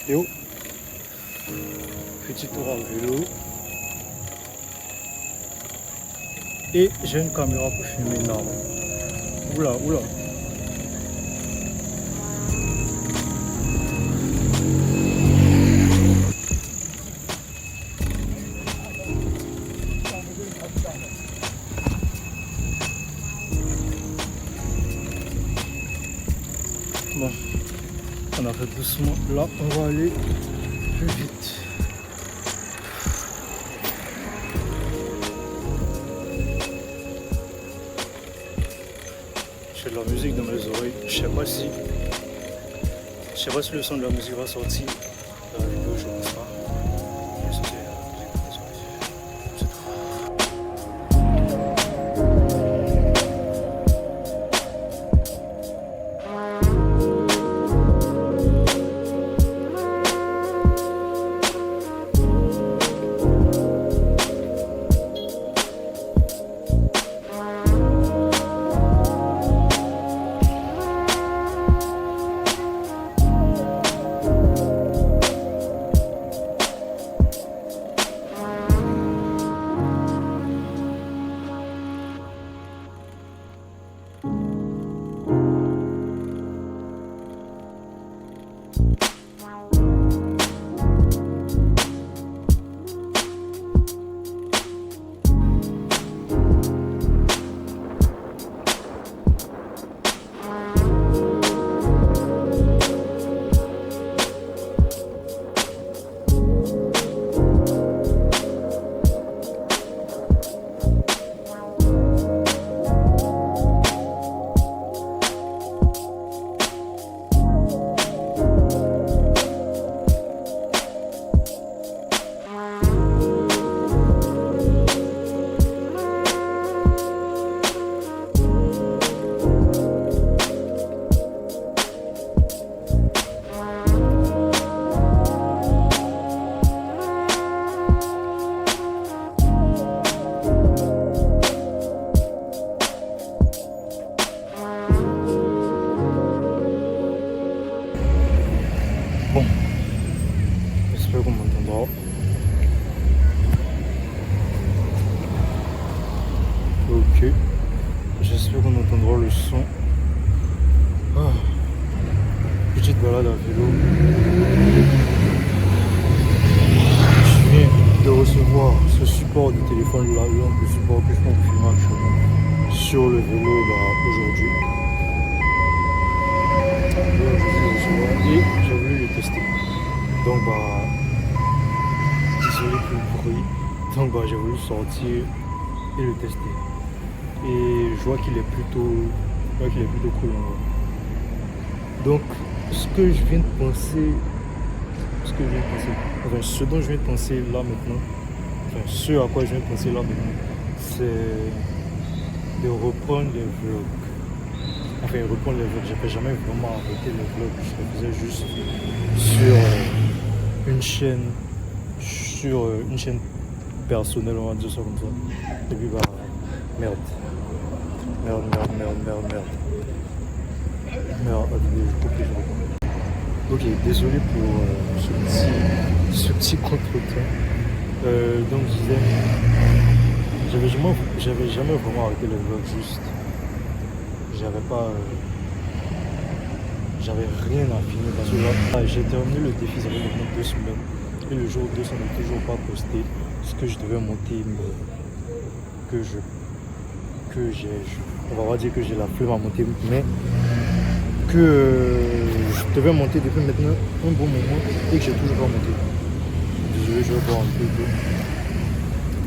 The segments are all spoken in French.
Yo, petit tour à vélo. Et j'ai une caméra pour filmer là. Oula, oula. Bon, on a fait doucement. Là, on va aller plus vite. J'ai de la musique dans mes oreilles. Je sais pas si le son de la musique va sortir dans la vidéo, je pense pas. Mais c'était la musique dans mes oreilles. C'est tout. Bon, j'espère qu'on m'entendra. Ok, j'espère qu'on entendra le son. Ah. Petite balade à vélo. Je viens de recevoir ce support de téléphone là, le support que je prends pour filmer actuellement sur le vélo aujourd'hui. Et j'ai voulu le tester. Donc désolé pour le bruit. Donc j'ai voulu sortir et le tester. Et je vois qu'il est plutôt cool en vrai. Donc ce que je viens de penser, enfin ce dont je viens de penser là maintenant, enfin ce à quoi je viens de penser là maintenant, c'est de reprendre les vlogs. Enfin, reprendre les vlogs, j'ai jamais vraiment arrêté les vlogs, je le faisais juste sur une chaîne personnelle, on va dire ça comme ça. Et puis merde, attendez, je coupe et je reprends. Ok, désolé pour ce petit contretemps. Donc je disais, j'avais jamais vraiment arrêté les vlogs, juste j'avais rien à filmer parce que là j'ai terminé le défi, ça fait maintenant 2 semaines et le jour 2 ça n'est toujours pas posté ce que je devais monter, mais on va dire que j'ai la flemme à monter, mais que je devais monter depuis maintenant un bon moment et que j'ai toujours pas monté. Désolé, je vais boire un peu d'eau.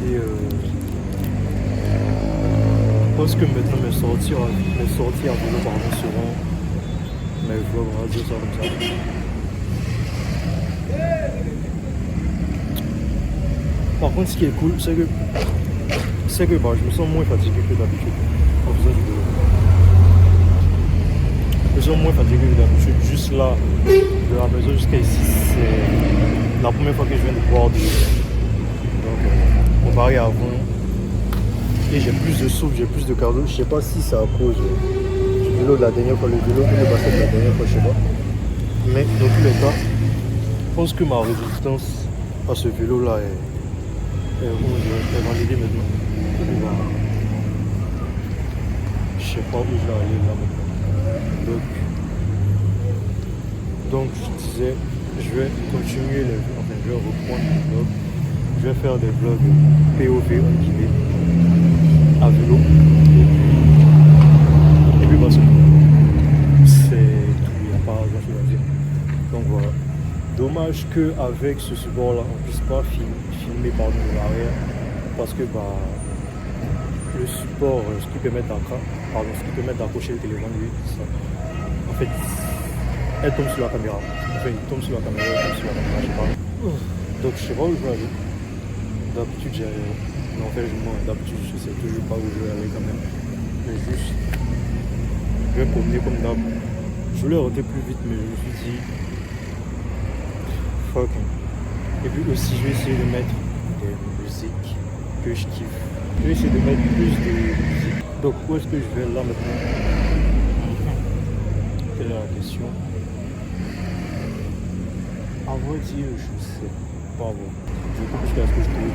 Et je pense que maintenant mes sorties à vélo seront mes vlogs, on va dire ça comme ça. Par contre, ce qui est cool, c'est que je me sens moins fatigué que d'habitude en faisant du vélo. Je me sens moins fatigué que d'habitude. Juste là, de la maison jusqu'à ici, c'est la première fois que je viens de boire du vélo. Donc, comparé à avant, et j'ai plus de souffle, j'ai plus de cardio. Je sais pas si c'est à cause du vélo de la dernière fois, le vélo de basket de la dernière fois, je sais pas. Mais dans tous les cas, pense que ma résistance à ce vélo-là est validée maintenant. Je sais pas où je vais aller là maintenant. Donc je disais, je vais continuer je vais reprendre les vlogs. Je vais faire des vlogs POV en guillemets à vélo. Et puis parce que c'est tout, il n'y a pas grand chose à dire. Donc voilà. Dommage qu'avec ce support là on ne puisse pas filmer de l'arrière. Parce que le support, ce qui permet d'accrocher le téléphone, lui, ça, en fait, elle tombe sur la caméra. Enfin, il tombe sur la caméra, je sais pas. Donc je sais pas où je vais aller. D'habitude, d'habitude, je sais toujours pas où je vais aller quand même. Mais juste, je vais promener comme d'hab. Je voulais rentrer plus vite, mais je me suis dit, fucking. Et puis aussi, je vais essayer de mettre des musiques que je kiffe. Je vais essayer de mettre plus de musique. Donc, où est-ce que je vais là maintenant? Quelle est la question? À vrai dire, je sais pas. Bon. Je coupe jusqu'à ce que je trouve.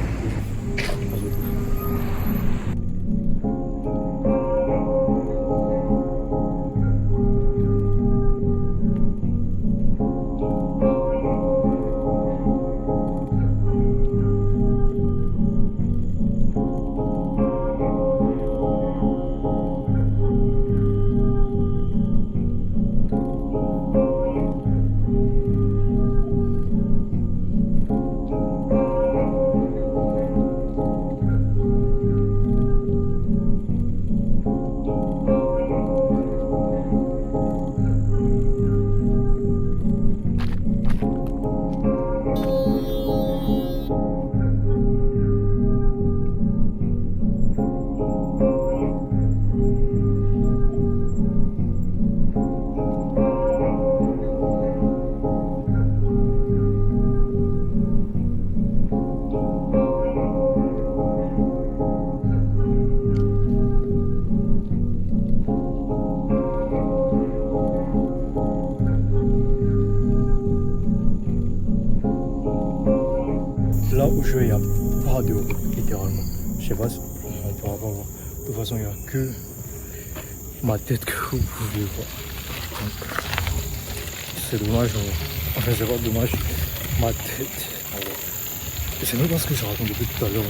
Là où je vais, il n'y a pas de route, littéralement. Je sais pas si on pourra pas voir. De toute façon, il n'y a que ma tête que vous pouvez voir. Donc, c'est dommage. Enfin, c'est pas dommage. Ma tête. Et c'est même pas ce que je raconte depuis tout à l'heure.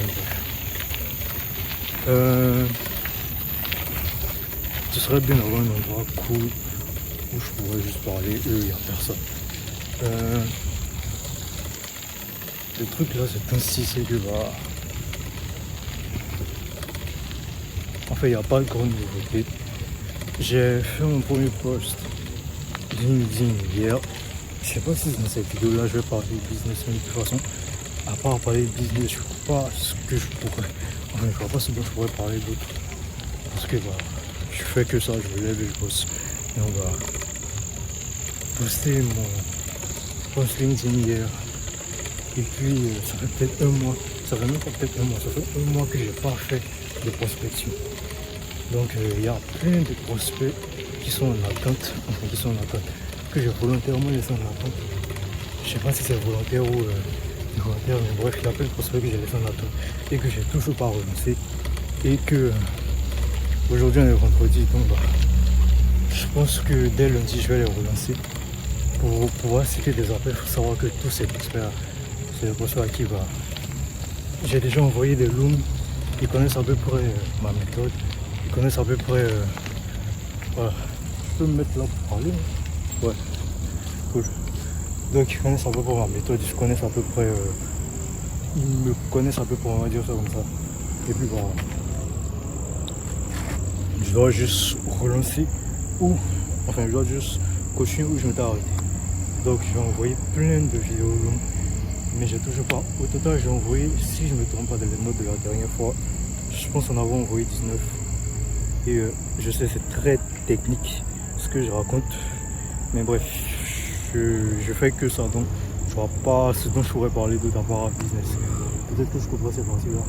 Ce serait bien d'avoir un endroit cool où je pourrais juste parler. Il n'y a personne. Le truc là, c'est ainsi, c'est que en fait, il n'y a pas de grande nouveauté. J'ai fait mon premier post LinkedIn hier. Je sais pas si dans cette vidéo là, je vais parler de business, mais de toute façon, à part parler de business, je ne vois pas ce que je pourrais. Enfin, je vois pas ce dont je pourrais parler d'autre. Parce que je fais que ça, je me lève et je bosse. Et on va poster mon post LinkedIn hier. Et puis ça fait peut-être un mois, ça fait même pas peut-être un mois, ça fait un mois que j'ai pas fait de prospection. Donc il y a plein de prospects qui sont en attente, que j'ai volontairement laissé en attente. Je sais pas si c'est volontaire ou involontaire, mais bref, il y a plein de prospects que j'ai laissé en attente et que j'ai toujours pas relancé. Et que aujourd'hui on est vendredi, donc je pense que dès lundi je vais les relancer pour pouvoir citer des appels. Il faut savoir que tous ces prospects, c'est des prospects à qui j'ai déjà envoyé des looms. Ils connaissent à peu près ma méthode, ils connaissent à peu près voilà. Je peux me mettre là pour parler, ouais, cool. Donc ils connaissent à peu près ma méthode, ils connaissent à peu près ils me connaissent à peu près, on va dire ça comme ça. Et puis je dois juste relancer je dois juste continuer où je m'étais arrêté. Donc j'ai envoyé plein de vidéos longues, mais j'ai toujours pas. Au total j'ai envoyé, si je ne me trompe pas dans les notes de la dernière fois, je pense en avoir envoyé 19. Et je sais c'est très technique ce que je raconte, mais bref, je fais que ça, donc je vois pas ce dont je pourrais parler d'autre à part business. Peut-être que je couperai ces parties là.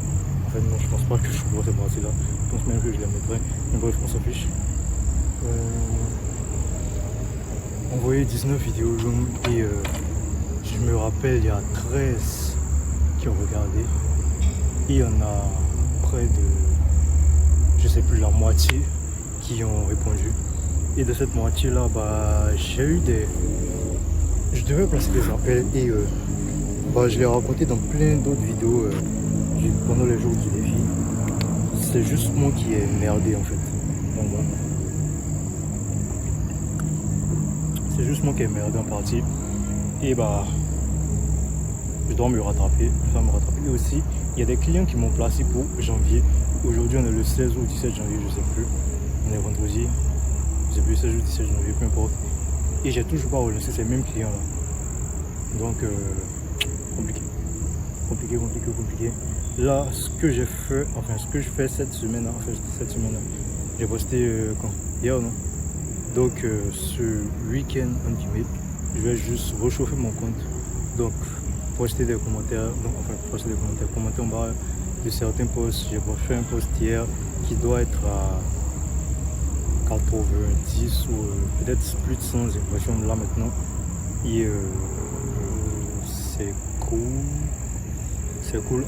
En fait non, je pense pas que je couperai ces parties là. Je pense même que je les mettrai. Mais bref, on s'en fiche. Envoyer 19 vidéos longues et je je me rappelle, il y a 13 qui ont regardé. Et il y en a près de, je sais plus, la moitié qui ont répondu. Et de cette moitié-là, j'ai eu je devais placer des appels et je l'ai raconté dans plein d'autres vidéos pendant les jours du défi. C'est juste moi qui ai merdé en fait. Donc bon. C'est juste moi qui ai merdé en partie. Et je dois me rattraper. Et aussi, il y a des clients qui m'ont placé pour janvier. Aujourd'hui, on est le 16 ou 17 janvier, je sais plus. On est vendredi. Je sais plus, 16 ou 17 janvier, peu importe. Et j'ai toujours pas relancé ces mêmes clients là. Donc, compliqué. Compliqué. Là, ce que j'ai fait, ce que je fais cette semaine, j'ai posté quand? Hier, non? Donc, ce week-end, je vais juste réchauffer mon compte. Donc, poster des commentaires, commenter en bas de certains posts. J'ai fait un post hier qui doit être à 90 ou peut-être plus de 100 impressions là maintenant. Et c'est cool.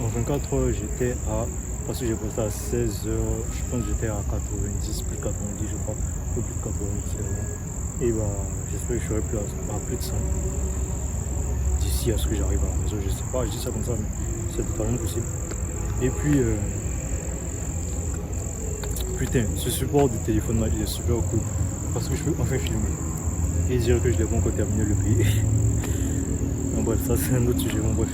En 24 heures, j'étais à, parce que j'ai posté à 16 heures, je pense que j'étais à 90, plus de 90 je crois, ou plus de 90. Et j'espère que je serai plus à plus de 100 d'ici à ce que j'arrive à la maison. Je sais pas, je dis ça comme ça, mais c'est totalement possible. Et puis, putain, ce support du téléphone là, il est super cool, parce que je peux enfin filmer et dire que je l'ai pas encore terminé le pays. Bon, bref, ça c'est un autre sujet, bon bref.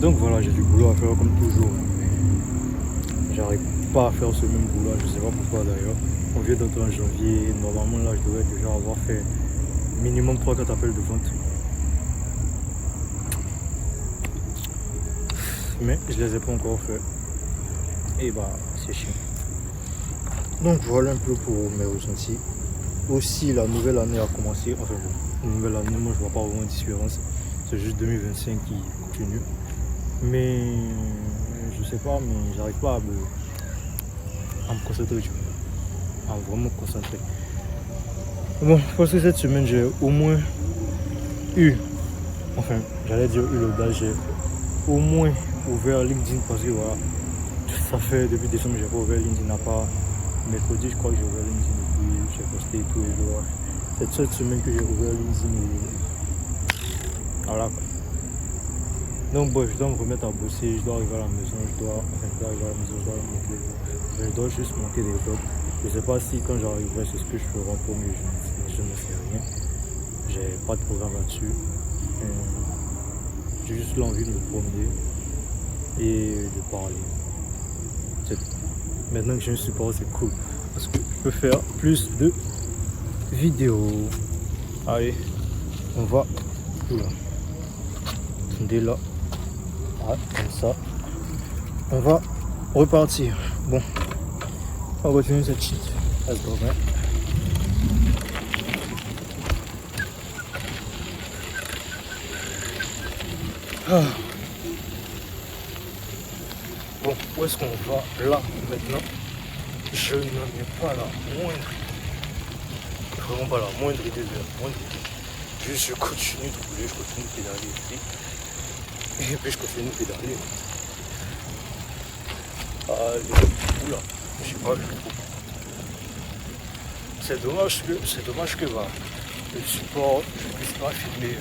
Donc voilà, j'ai du boulot à faire comme toujours. J'arrive pas à faire ce même boulot, je sais pas pourquoi d'ailleurs. On vient d'entrer en janvier, normalement là je devrais déjà avoir fait minimum 3-4 appels de vente. Mais je les ai pas encore fait. Et c'est chiant. Donc voilà un peu pour mes ressentis. Aussi la nouvelle année a commencé. Enfin bon, nouvelle année, moi je vois pas vraiment de différence. C'est juste 2025 qui continue. Mais je sais pas, mais j'arrive pas à me concentrer, tu vois. À vraiment me concentrer. Bon, parce que cette semaine j'ai au moins l'audace, j'ai au moins ouvert LinkedIn parce que voilà, ça fait depuis décembre que j'ai pas ouvert LinkedIn, à part mercredi je crois que j'ai ouvert LinkedIn et puis j'ai posté tous les jours. C'est cette semaine que j'ai ouvert LinkedIn et voilà quoi. Donc bon, je dois me remettre à bosser, je dois arriver à la maison, je dois juste monter des vlogs. Je sais pas si quand j'arriverai c'est ce que je ferai en premier, je ne fais rien. J'ai pas de programme là-dessus. J'ai juste l'envie de me promener et de parler. C'est tout. Maintenant que j'ai un support, c'est cool parce que je peux faire plus de vidéos. Allez, on va là. Dès là, comme ça, on va repartir. Bon, on va continuer cette shit. Let's go, man. Bon, où est-ce qu'on va là maintenant? Je n'en ai pas la moindre, vraiment pas la moindre idée je continue de rouler, je continue de pédaler et puis je continue de pédaler. Allez, oula, je sais pas, c'est dommage que le support, je ne puisse pas filmer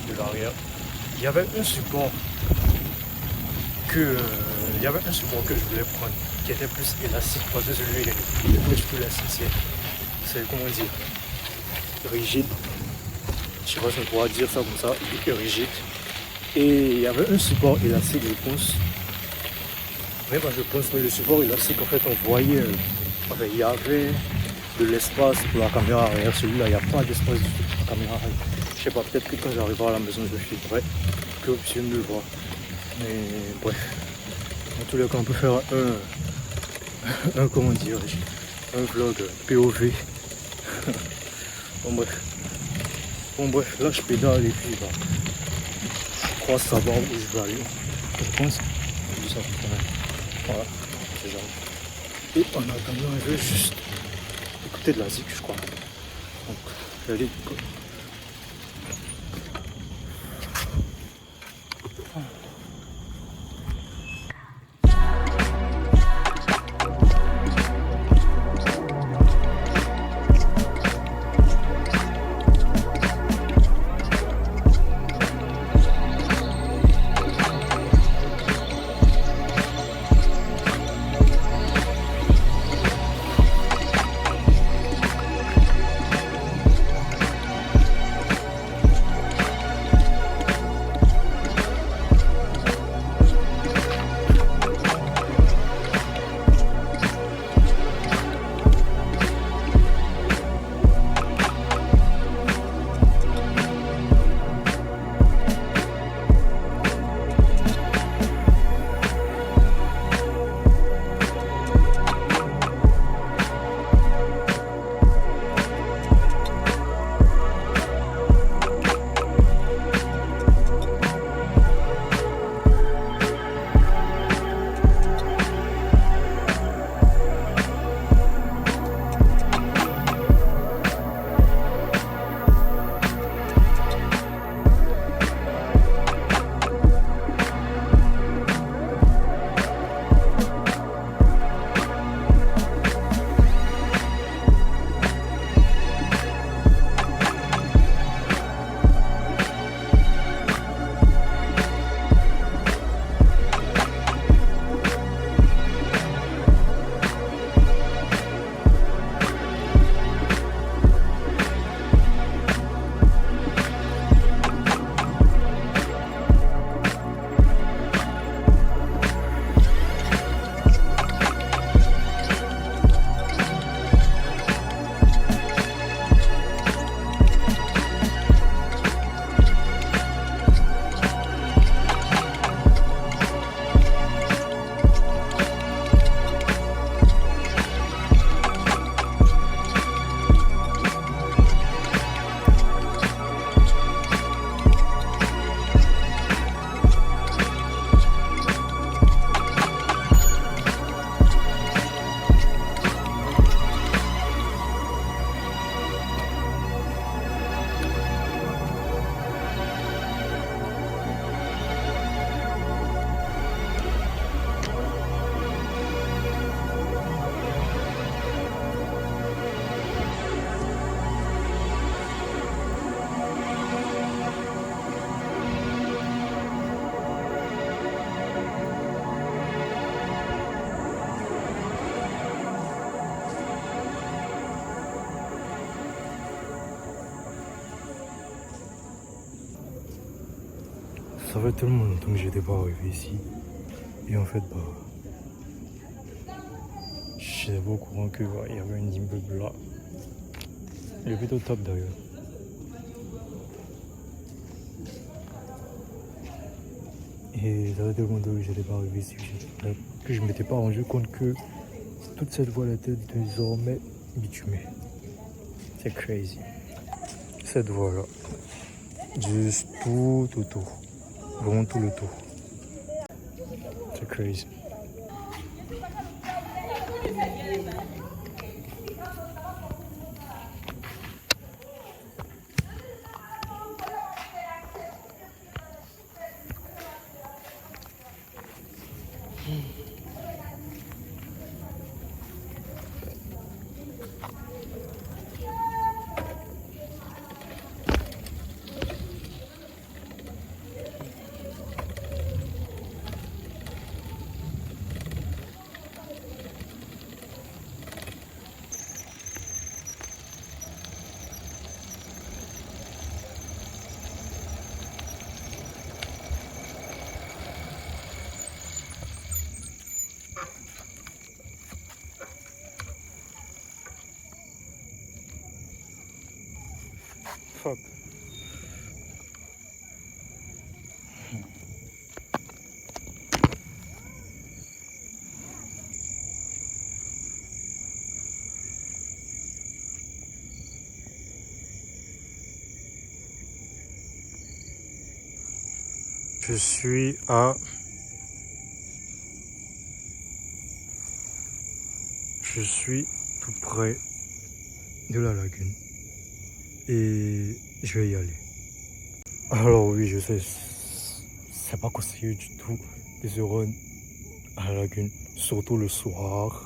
de l'arrière. Il y avait un support que je voulais prendre qui était plus élastique parce que celui-là il est plus élastique, c'est comment dire, rigide. Je sais pas si on pourra dire ça comme ça, rigide. Et il y avait un support élastique, je pense. Mais le support élastique, en fait, on voyait, il y avait de l'espace pour la caméra arrière. Celui-là, il n'y a pas d'espace du tout pour la caméra arrière. Je sais pas, peut-être que quand j'arriverai à la maison, je le filmerai, que vous puissiez me le voir. Mais bref, en tous les cas, on peut faire un vlog POV. Bon bref, là je pédale et puis je crois savoir où je vais aller. Je pense. Je dis ça quand même. Voilà, c'est genre. Et en attendant, je vais juste écouter de la zik, je crois. Donc, allez, Ça fait tellement longtemps que j'étais pas arrivé ici. Et en fait, je n'étais pas au courant qu'il y avait un immeuble là. Il est plutôt top d'ailleurs. Et ça fait tellement longtemps que j'étais pas arrivé ici que je m'étais pas rendu compte que toute cette voie était désormais bitumée. C'est crazy. Cette voie là. Juste tout autour. Vraiment tout le tour. C'est crazy. Fuck. Je suis tout près de la lagune et je vais y aller. Alors oui, je sais, c'est pas conseillé du tout de se rendre à la lagune, surtout le soir.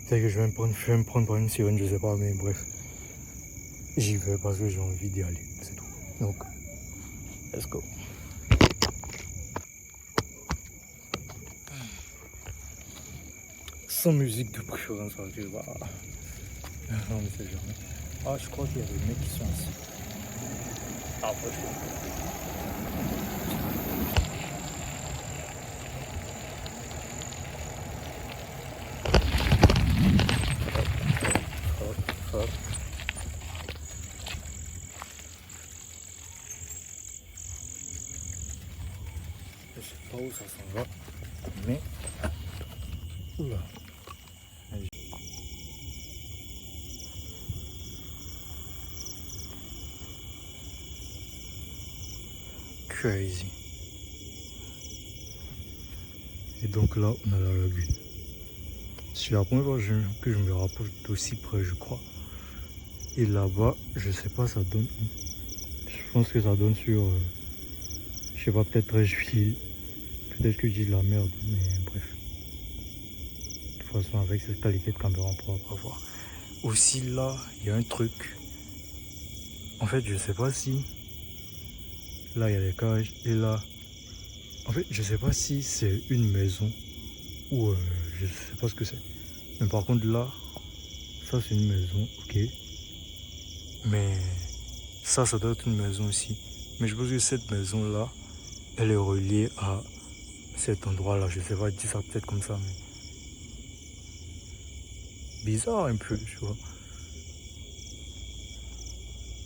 Peut-être que je vais me prendre par une sirène, je sais pas, mais bref. J'y vais parce que j'ai envie d'y aller, c'est tout. Donc, let's go. Sans musique de préférence, parce que non, mais c'est jamais. Ah, je crois qu'il y a des mecs qui sont ici. Ah, fuck. Je sais pas où ça s'en va, mais... Oula. Crazy. Et donc là, on a la lagune. C'est la première fois que je me rapproche d'aussi près, je crois. Et là-bas, je sais pas, ça donne où. Je pense que ça donne sur... je sais pas, peut-être Trècheville. Peut-être que je dis de la merde, mais bref. De toute façon, avec cette qualité de caméra, on pourra pas voir. Aussi là, il y a un truc. En fait, je sais pas si... Là, il y a les cages. Et là... En fait, je sais pas si c'est une maison ou je sais pas ce que c'est. Mais par contre, là, ça c'est une maison, ok. Mais ça doit être une maison aussi. Mais je pense que cette maison-là, elle est reliée à cet endroit-là. Je sais pas, je dis ça peut-être comme ça, mais... Bizarre un peu, tu vois.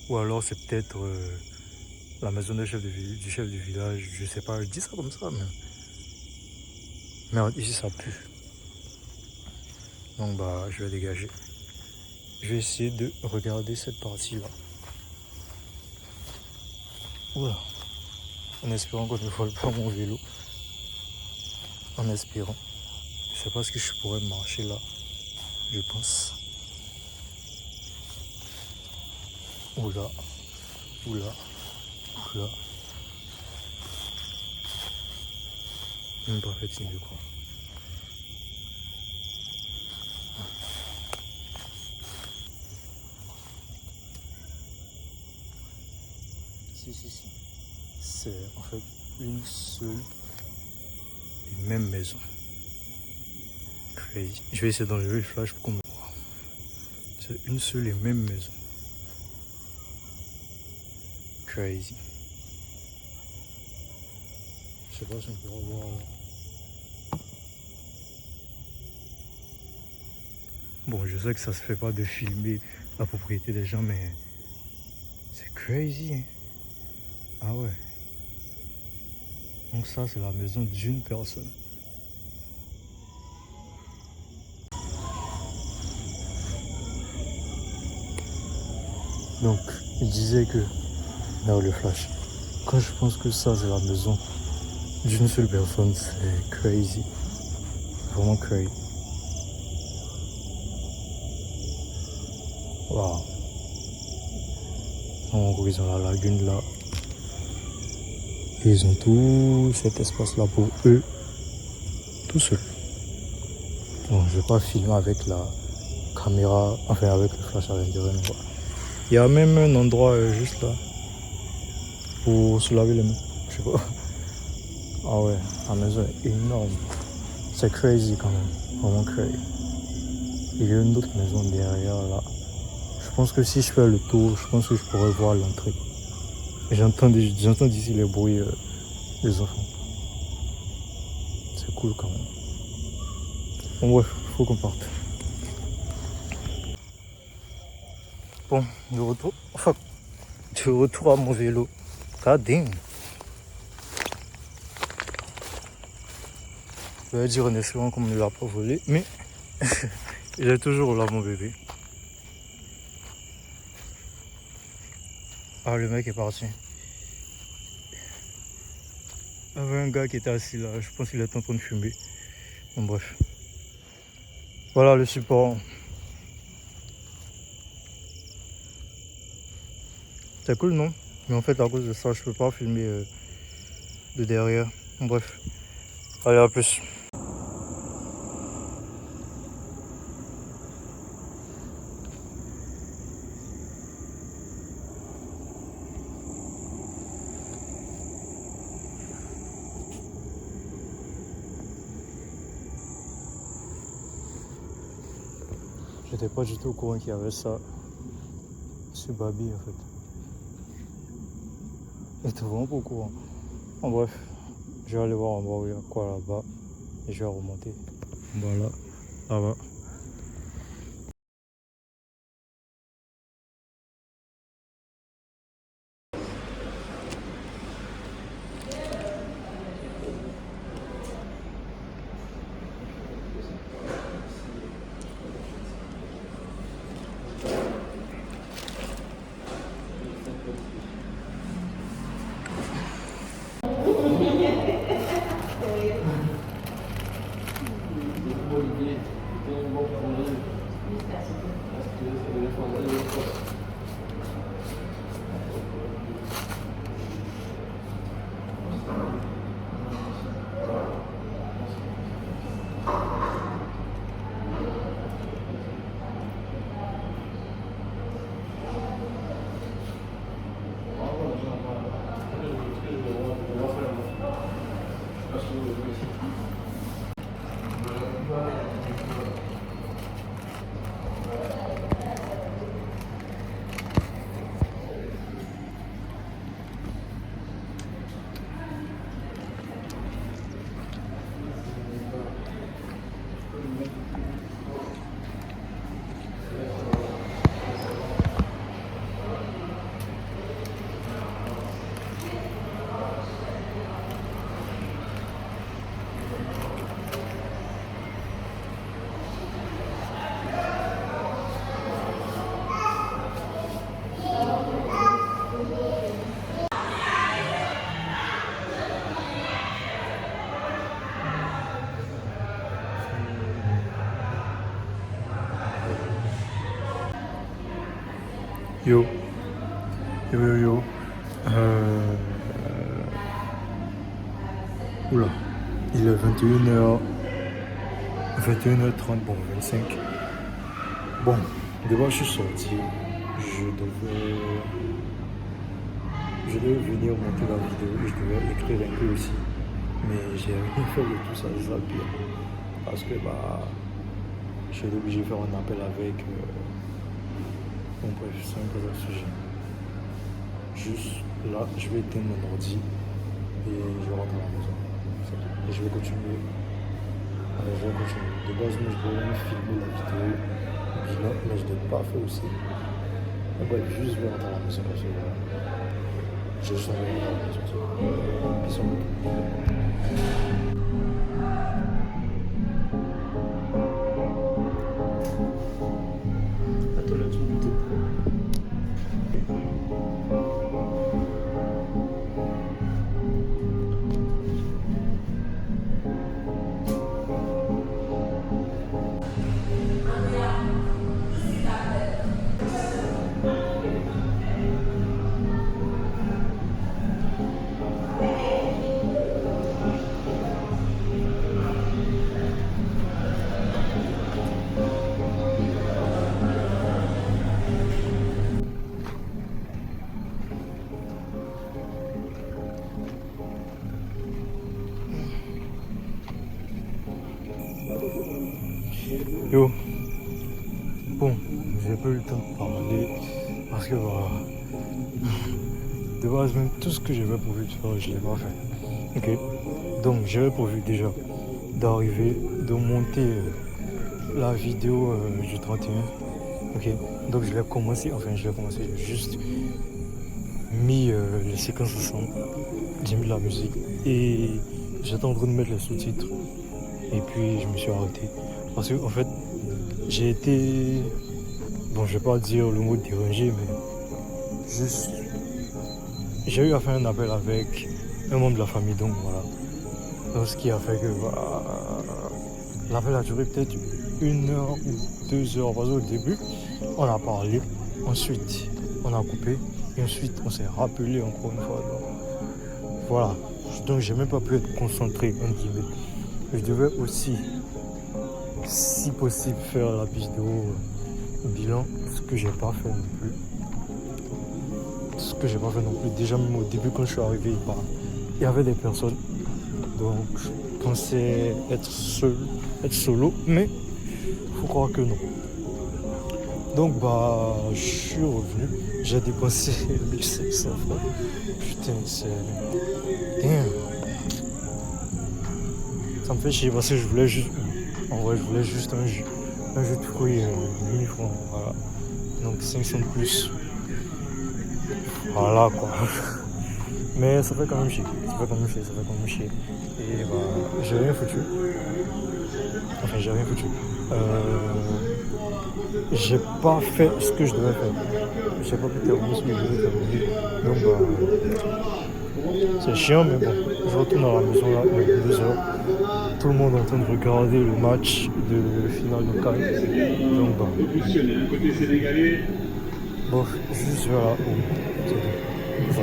Ou alors c'est peut-être la maison du chef du village. Je sais pas, je dis ça comme ça, mais... Merde, ici ça pue. Donc je vais dégager. Je vais essayer de regarder cette partie-là. Oula. En espérant qu'on ne vole pas mon vélo. En espérant. Je sais pas ce que je pourrais marcher là. Je pense. Oula. Même pas fatigué, je crois. Si. C'est en fait une seule et même maison. Crazy. Je vais essayer d'enlever le flash pour qu'on me voit. C'est une seule et même maison. Crazy. Je sais pas si on pourra voir. Bon, je sais que ça se fait pas de filmer la propriété des gens, mais c'est crazy. Hein? Ah ouais. Donc ça, c'est la maison d'une personne. Donc, il disait que, là le flash, quand je pense que ça, c'est la maison d'une seule personne, c'est crazy. Vraiment crazy. Waouh. En gros, ils ont la lagune là. Et ils ont tout cet espace là pour eux, tout seuls. Bon, je vais pas filmer avec la caméra, enfin avec le flash à l'intérieur. Il y a même un endroit juste là pour se laver les mains. Je sais pas. Ah ouais, la maison est énorme. C'est crazy quand même, vraiment crazy. Il y a une autre maison derrière là. Je pense que si je fais le tour, je pense que je pourrais voir l'entrée. J'entends d'ici les bruits des enfants. C'est cool quand même. Bon bref, faut qu'on parte. Bon, de retour. Enfin, de retour à mon vélo. God damn. Je vais dire en espérant qu'on ne me l'a pas volé, mais il est toujours là mon bébé. Ah, le mec est parti. Il y avait un gars qui était assis là, je pense qu'il était en train de fumer. Bon bref. Voilà le support. C'est cool non? Mais en fait à cause de ça je peux pas filmer de derrière. Bon, bref. Allez à plus. J'étais pas du tout au courant qu'il y avait ça sur Babi en fait. J'étais vraiment pas au courant. En bref, je vais aller voir en bas où il y a quoi là-bas et je vais remonter. Voilà, là-bas. Yo, yo, yo, yo. Oula, il est 21h, 21h30, bon, 25. Bon, d'abord je suis sorti, je devais venir monter la vidéo et je devais écrire un peu aussi. Mais j'ai rien fait de tout ça, c'est ça le pire. Parce que je suis obligé de faire un appel avec. Bon bref, c'est un peu le sujet. Juste là, je vais éteindre mon ordi et je rentre à la maison. Et je vais continuer. Je vais continuer. De base, moi, je devais même filmer la vidéo bilan, mais je ne l'ai pas fait aussi. Donc, ouais, juste je vais rentrer à la maison parce que j'ai juste envie de rentrer à la maison. Bisous. Yo, bon, j'ai pas eu le temps de parler parce que voilà, de base même tout ce que j'avais prévu de faire, je l'ai pas fait. Ok, donc j'avais prévu déjà d'arriver, de monter la vidéo du 31. Ok, donc je l'ai commencé, j'ai juste mis les séquences ensemble, j'ai mis la musique et j'étais en train de mettre les sous-titres et puis je me suis arrêté. Parce qu'en fait, j'ai été, bon je vais pas dire le mot dérangé, mais juste, j'ai eu à faire un appel avec un membre de la famille, donc voilà. Donc ce qui a fait que voilà, l'appel a duré peut-être 1 heure ou 2 heures, parce qu'au début, on a parlé, ensuite on a coupé, et ensuite on s'est rappelé encore une fois. Donc, voilà, donc j'ai même pas pu être concentré, entre guillemets. Je devais aussi, si possible, faire la vidéo bilan, ce que j'ai pas fait non plus. Déjà même au début quand je suis arrivé, bah, il y avait des personnes, donc je pensais être solo, mais faut croire que non. Donc bah je suis revenu, j'ai dépensé 1500 francs. Putain, c'est... Damn. Ça me fait chier parce que je voulais juste un jus de fruits 1000 francs, voilà. Donc 500 de plus. Voilà quoi. Mais ça fait quand même chier. Et bah j'ai rien foutu. J'ai pas fait ce que je devais faire. J'ai pas pu terminer ce que je devais terminer. Donc bah c'est chiant, mais bon. Je retourne à la maison là, il y a 2 heures. Tout le monde est en train de regarder le match de finale de CAN. Donc bah. Bon, juste voilà. C'est tout. Ça.